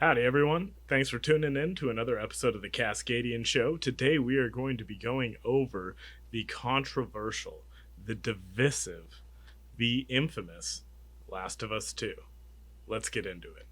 Howdy, everyone. Thanks for tuning in to another episode of the Cascadian Show. Today, we are going to be going over the controversial, the divisive, the infamous Last of Us 2. Let's get into it.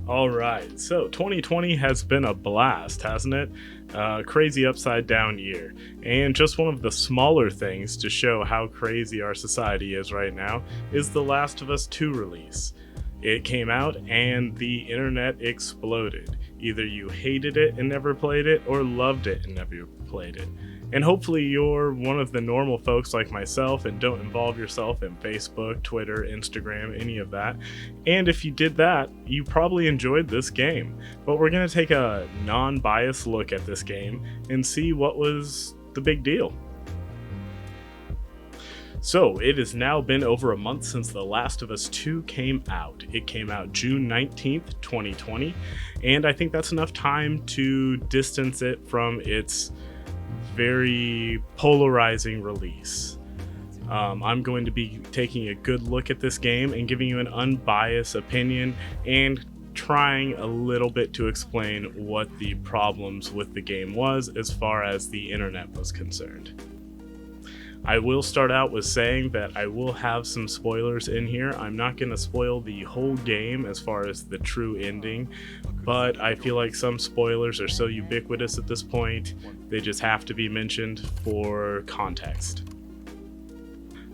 Alright, so 2020 has been a blast, hasn't it? Crazy upside down year. And just one of the smaller things to show how crazy our society is right now is The Last of Us 2 release. It came out and the internet exploded. Either you hated it and never played it, or loved it and never played it. And hopefully you're one of the normal folks like myself and don't involve yourself in Facebook, Twitter, Instagram, any of that. And if you did that, you probably enjoyed this game. But we're going to take a non-biased look at this game and see what was the big deal. So, it has now been over a month since The Last of Us 2 came out. It came out June 19th, 2020, and I think that's enough time to distance it from its very polarizing release. I'm going to be taking a good look at this game and giving you an unbiased opinion and trying a little bit to explain what the problems with the game was as far as the internet was concerned. I will start out with saying that I will have some spoilers in here. I'm not going to spoil the whole game as far as the true ending, but I feel like some spoilers are so ubiquitous at this point, they just have to be mentioned for context.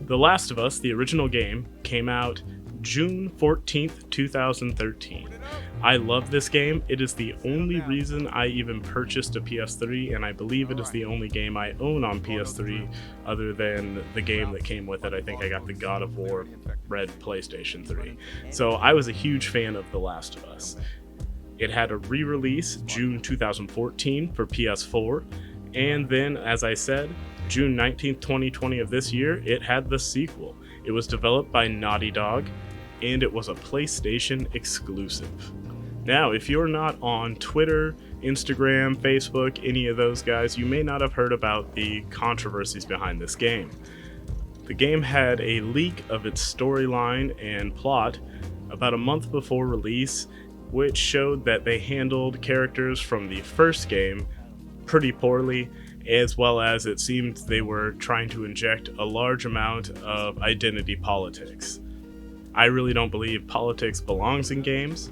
The Last of Us, the original game, came out June 14th, 2013. I love this game. It is the only reason I even purchased a PS3, and I believe it is the only game I own on PS3 other than the game that came with it. I think I got the God of War Red PlayStation 3. So I was a huge fan of The Last of Us. It had a re-release June 2014 for PS4, and then, as I said, June 19th, 2020 of this year, it had the sequel. It was developed by Naughty Dog, and it was a PlayStation exclusive. Now, if you're not on Twitter, Instagram, Facebook, any of those guys, you may not have heard about the controversies behind this game. The game had a leak of its storyline and plot about a month before release, which showed that they handled characters from the first game pretty poorly, as well as it seemed they were trying to inject a large amount of identity politics. I really don't believe politics belongs in games,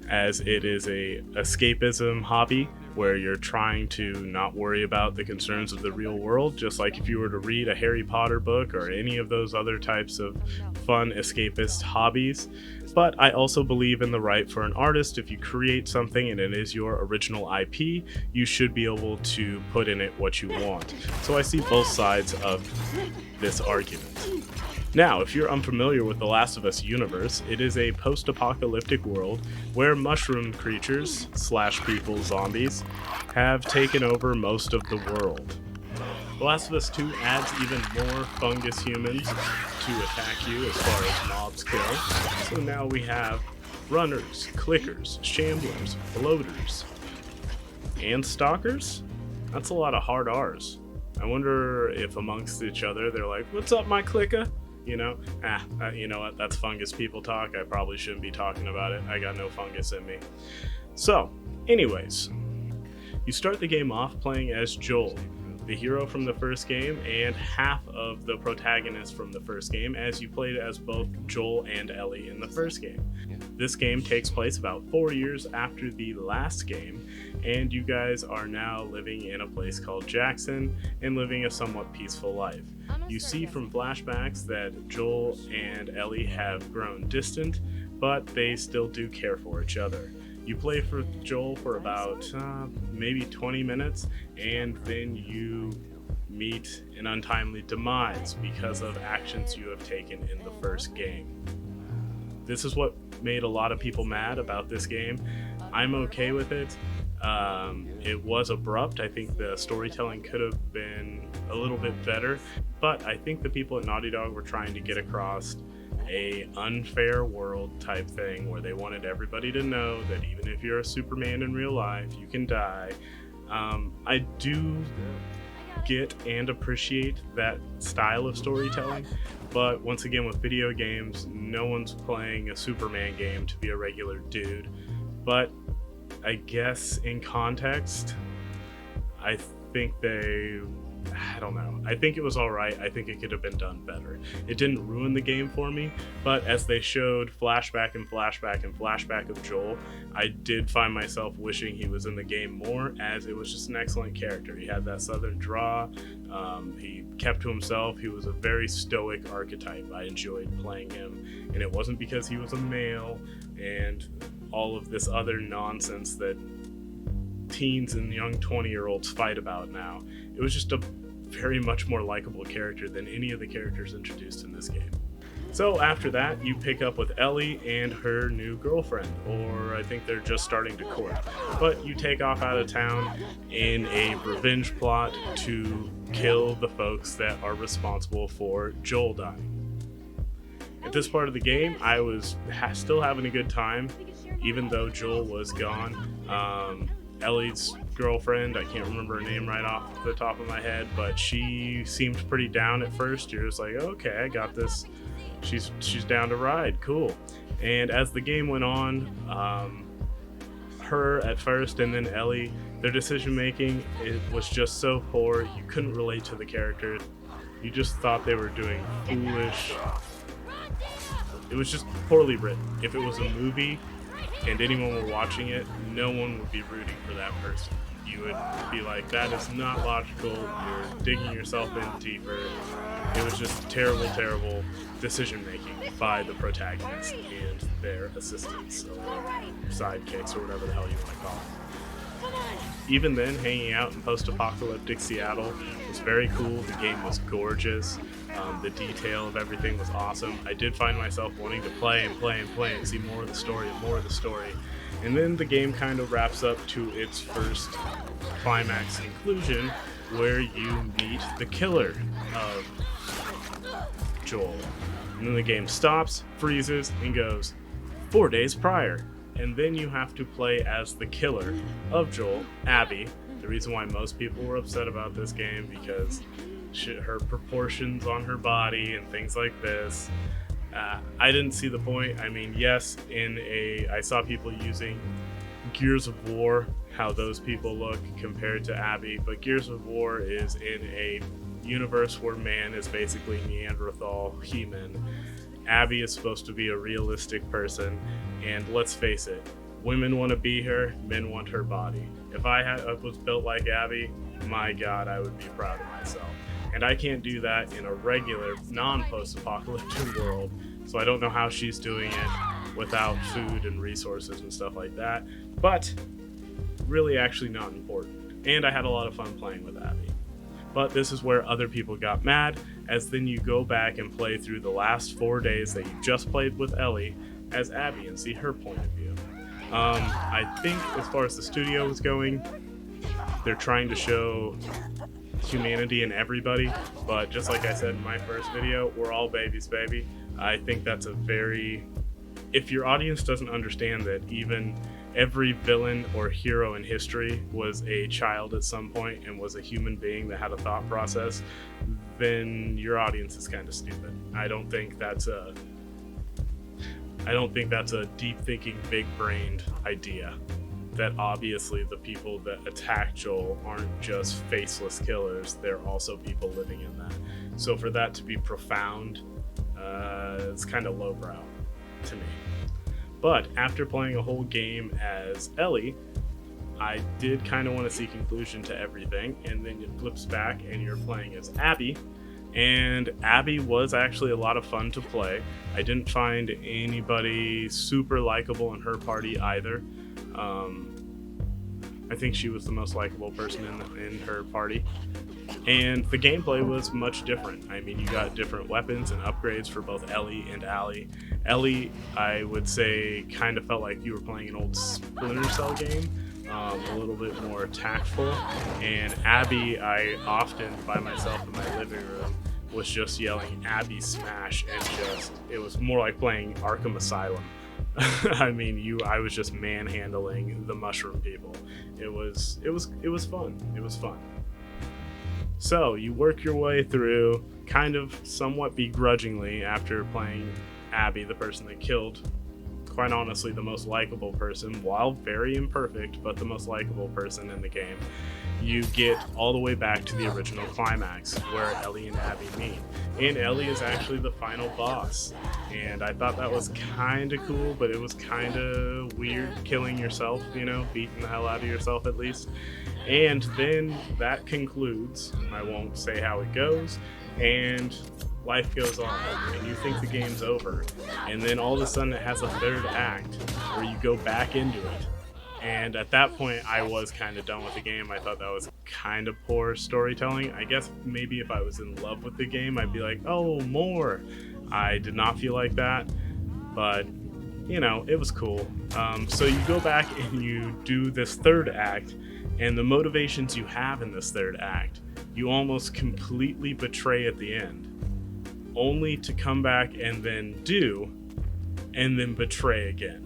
as it is a escapism hobby where you're trying to not worry about the concerns of the real world, just like if you were to read a Harry Potter book or any of those other types of fun escapist hobbies. But I also believe in the right for an artist. If you create something and it is your original IP, you should be able to put in it what you want. So I see both sides of this argument. Now, if you're unfamiliar with the Last of Us universe, it is a post-apocalyptic world where mushroom creatures / people, zombies, have taken over most of the world. The Last of Us 2 adds even more fungus humans to attack you as far as mobs go. So now we have runners, clickers, shamblers, bloaters, and stalkers? That's a lot of hard R's. I wonder if amongst each other they're like, "What's up, my clicker?" You know, you know what, that's fungus people talk. I probably shouldn't be talking about it. I got no fungus in me. So, anyways, you start the game off playing as Joel, the hero from the first game, and half of the protagonist from the first game, as you played as both Joel and Ellie in the first game. This game takes place about 4 years after the last game, and you guys are now living in a place called Jackson and living a somewhat peaceful life. You see from flashbacks that Joel and Ellie have grown distant, but they still do care for each other. You play for Joel for about maybe 20 minutes, and then you meet an untimely demise because of actions you have taken in the first game. This is what made a lot of people mad about this game. I'm okay with it. It was abrupt. I think the storytelling could have been a little bit better. but I think the people at Naughty Dog were trying to get across a unfair world type thing where they wanted everybody to know that even if you're a Superman in real life, you can die. I do get and appreciate that style of storytelling, but once again, with video games, no one's playing a Superman game to be a regular dude. But I guess in context, I think I don't know. I think it was alright. I think it could have been done better. It didn't ruin the game for me, but as they showed flashback and flashback and flashback of Joel, I did find myself wishing he was in the game more, as it was just an excellent character. He had that southern draw, he kept to himself, he was a very stoic archetype. I enjoyed playing him, and it wasn't because he was a male and all of this other nonsense that teens and young 20-year-olds fight about now. It was just a very much more likable character than any of the characters introduced in this game. So after that, you pick up with Ellie and her new girlfriend, or I think they're just starting to court. But you take off out of town in a revenge plot to kill the folks that are responsible for Joel dying. At this part of the game, I was still having a good time, even though Joel was gone. Ellie's girlfriend, I can't remember her name right off the top of my head, but she seemed pretty down at first. You're just like, okay, I got this. She's down to ride, cool. And as the game went on, her at first and then Ellie, their decision making, it was just so poor. You couldn't relate to the character. You just thought they were doing foolish. It was just poorly written. If it was a movie and anyone were watching it, no one would be rooting for that person. You would be like, that is not logical, you're digging yourself in deeper. It was just terrible, terrible decision making by the protagonist and their assistants, or sidekicks, or whatever the hell you want to call them. Even then, hanging out in post-apocalyptic Seattle was very cool. The game was gorgeous. The detail of everything was awesome. I did find myself wanting to play and see more of the story and more of the story. And then the game kind of wraps up to its first climax conclusion, where you meet the killer of Joel. And then the game stops, freezes, and goes 4 days prior. And then you have to play as the killer of Joel, Abby. The reason why most people were upset about this game, because her proportions on her body and things like this. I didn't see the point. I mean, yes, I saw people using Gears of War, how those people look compared to Abby, but Gears of War is in a universe where man is basically Neanderthal human. Abby is supposed to be a realistic person, and let's face it, women want to be her, men want her body. If I was built like Abby, my God, I would be proud of myself. And I can't do that in a regular, non-post-apocalyptic world, so I don't know how she's doing it without food and resources and stuff like that. But really actually not important. And I had a lot of fun playing with Abby. But this is where other people got mad, as then you go back and play through the last 4 days that you just played with Ellie as Abby and see her point of view. I think as far as the studio is going, they're trying to show humanity in everybody, but just like I said in my first video, we're all babies, baby. I think that's if your audience doesn't understand that even every villain or hero in history was a child at some point and was a human being that had a thought process, then your audience is kind of stupid. I don't think that's a deep thinking, big brained idea. That obviously the people that attack Joel aren't just faceless killers, they're also people living in that. So for that to be profound, it's kind of lowbrow to me. But after playing a whole game as Ellie, I did kind of want to see conclusion to everything, and then it flips back and you're playing as Abby. And Abby was actually a lot of fun to play. I didn't find anybody super likable in her party either. I think she was the most likable person in her party. And the gameplay was much different. I mean, you got different weapons and upgrades for both Ellie and Allie. Ellie, I would say, kind of felt like you were playing an old Splinter Cell game, a little bit more tactful. And Abby, I often, by myself in my living room, was just yelling Abby smash, and just, it was more like playing Arkham Asylum. I mean, I was just manhandling the mushroom people. It was fun. It was fun. So you work your way through, kind of somewhat begrudgingly, after playing Abby, the person that killed, quite honestly, the most likable person, while very imperfect, but the most likable person in the game. You get all the way back to the original climax where Ellie and Abby meet. And Ellie is actually the final boss. And I thought that was kind of cool, but it was kind of weird killing yourself, you know, beating the hell out of yourself at least. And then that concludes. I won't say how it goes. And life goes on, and you think the game's over. And then all of a sudden it has a third act where you go back into it. And at that point, I was kind of done with the game. I thought that was kind of poor storytelling. I guess maybe if I was in love with the game, I'd be like, oh, more. I did not feel like that, but, you know, it was cool. So you go back and you do this third act, and the motivations you have in this third act, you almost completely betray at the end, only to come back and then do, and then betray again.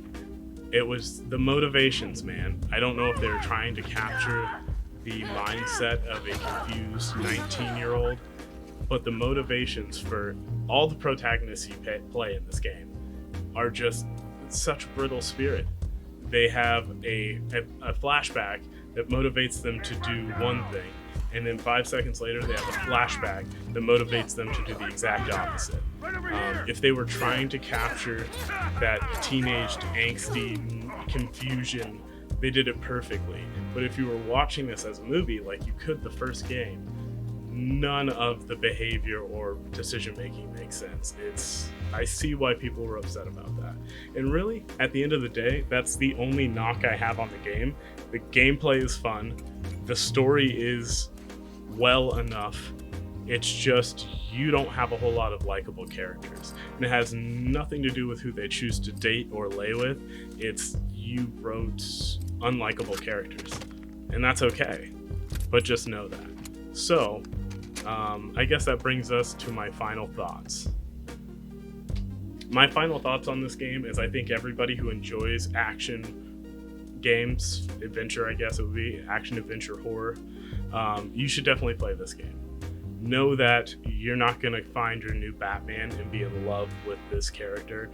It was the motivations, man. I don't know if they were trying to capture the mindset of a confused 19-year-old, but the motivations for all the protagonists you play in this game are just such brittle spirit. They have a flashback that motivates them to do one thing, and then 5 seconds later they have a flashback that motivates them to do the exact opposite. If they were trying to capture that teenaged, angsty confusion, they did it perfectly. But if you were watching this as a movie, like you could the first game, none of the behavior or decision making makes sense. I see why people were upset about that. And really, at the end of the day, that's the only knock I have on the game. The gameplay is fun. The story is well enough. It's just you don't have a whole lot of likable characters. And it has nothing to do with who they choose to date or lay with. It's you wrote unlikable characters. And that's okay. But just know that. So, I guess that brings us to my final thoughts. My final thoughts on this game is I think everybody who enjoys action games, adventure, I guess it would be, action, adventure, horror, you should definitely play this game. Know that you're not going to find your new Batman and be in love with this character.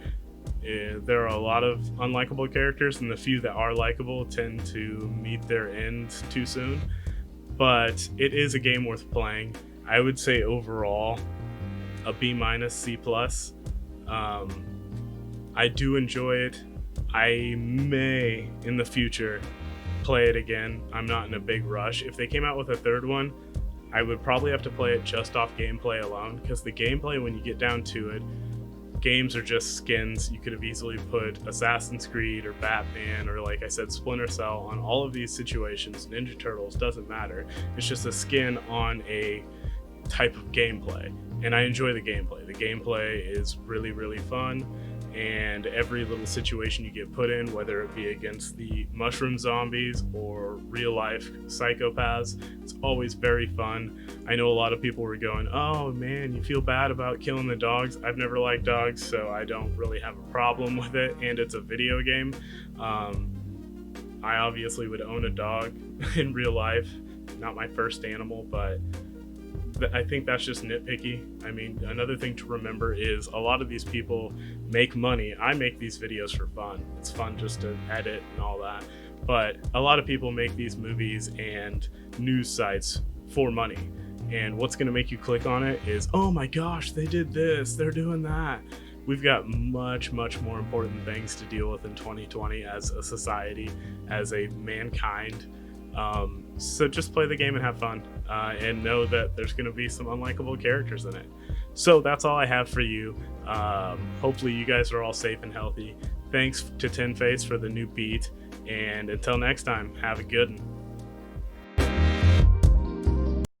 There are a lot of unlikable characters, and the few that are likable tend to meet their end too soon. But it is a game worth playing. I would say overall a B-, C+. I do enjoy it. I may in the future play it again. I'm not in a big rush. If they came out with a third one, I would probably have to play it just off gameplay alone, because the gameplay, when you get down to it, games are just skins. You could have easily put Assassin's Creed or Batman or, like I said, Splinter Cell on all of these situations. Ninja Turtles, doesn't matter. It's just a skin on a type of gameplay, and I enjoy the gameplay. The gameplay is really, really fun, and every little situation you get put in, whether it be against the mushroom zombies or real life psychopaths, it's always very fun. I know a lot of people were going, oh man, you feel bad about killing the dogs. I've never liked dogs, so I don't really have a problem with it, and it's a video game. I obviously would own a dog in real life, not my first animal, but I think that's just nitpicky. I mean, another thing to remember is a lot of these people make money. I make these videos for fun. It's fun just to edit and all that. But a lot of people make these movies and news sites for money. And what's going to make you click on it is, oh my gosh, they did this, they're doing that. We've got much, much more important things to deal with in 2020 as a society, as a mankind. So just play the game and have fun, and know that there's going to be some unlikable characters in it. So that's all I have for you. Hopefully you guys are all safe and healthy. Thanks to Tin Face for the new beat, and until next time, have a good one.